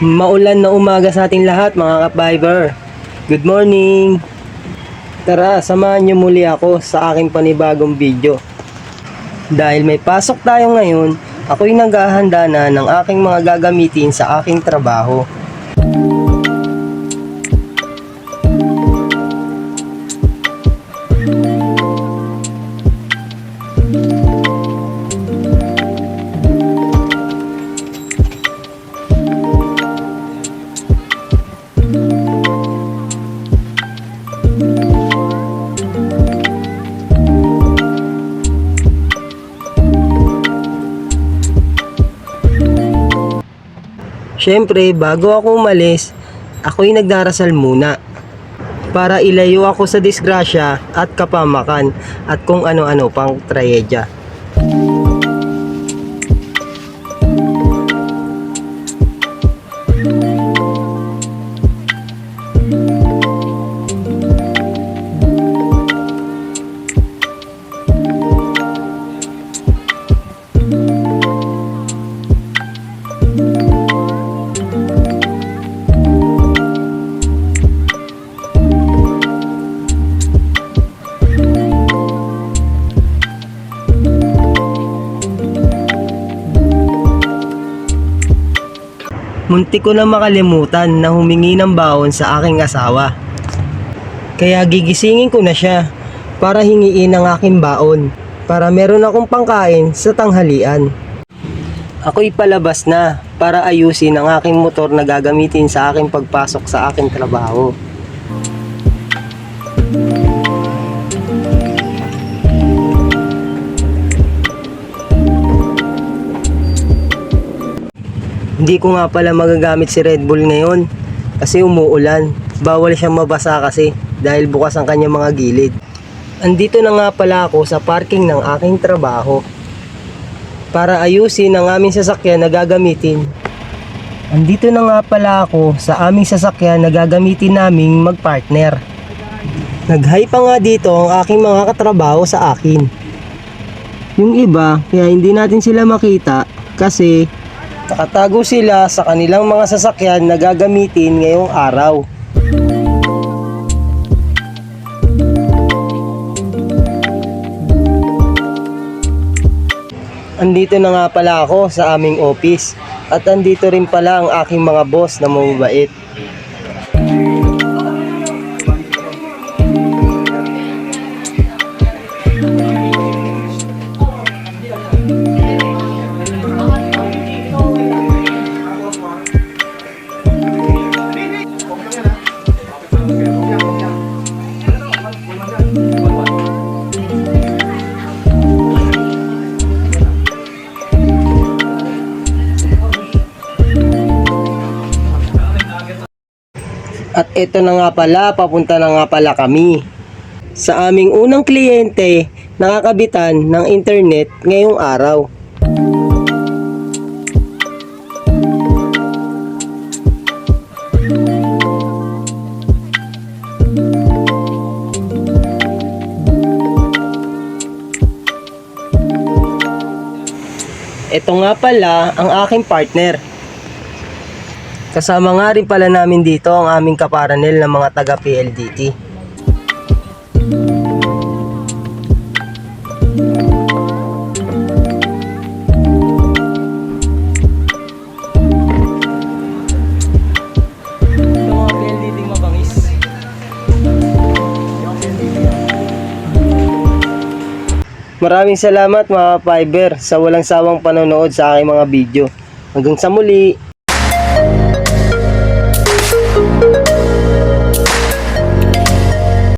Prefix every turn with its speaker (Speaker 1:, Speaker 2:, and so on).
Speaker 1: Maulan na umaga sa ating lahat mga ka-fiber. Good morning! Tara, samahan niyo muli ako sa aking panibagong video. Dahil may pasok tayo ngayon, ako'y naghahanda na ng aking mga gagamitin sa aking trabaho. Siyempre, bago ako umalis, ako'y nagdarasal muna para ilayo ako sa disgrasya at kapamakan at kung ano-ano pang trahedya. Muntik ko na makalimutan na humingi ng baon sa aking asawa. Kaya gigisingin ko na siya para hingiin ang aking baon para meron akong pangkain sa tanghalian. Ako'y palabas na para ayusin ang aking motor na gagamitin sa aking pagpasok sa aking trabaho. Hindi ko nga pala magagamit si Red Bull ngayon kasi umuulan. Bawal siyang mabasa kasi dahil bukas ang kanyang mga gilid. Andito na nga pala ako sa parking ng aking trabaho para ayusin ang aming sasakyan na gagamitin. Andito na nga pala ako sa aming sasakyan na gagamitin naming magpartner. Nag-hi pa nga dito ang aking mga katrabaho sa akin. Yung iba, kaya hindi natin sila makita kasi nakatago sila sa kanilang mga sasakyan na gagamitin ngayong araw. Andito na nga pala ako sa aming office at andito rin pala ang aking mga boss na mababait. At ito na nga pala, papunta na nga pala kami sa aming unang kliyente na kakabitan ng internet ngayong araw. Ito nga pala ang aking partner. Kasama nga rin pala namin dito ang aming kaparanel ng mga taga PLDT. Ito mga PLDT mabangis. Maraming salamat mga fiber sa walang sawang panonood sa aking mga video. Hanggang sa muli!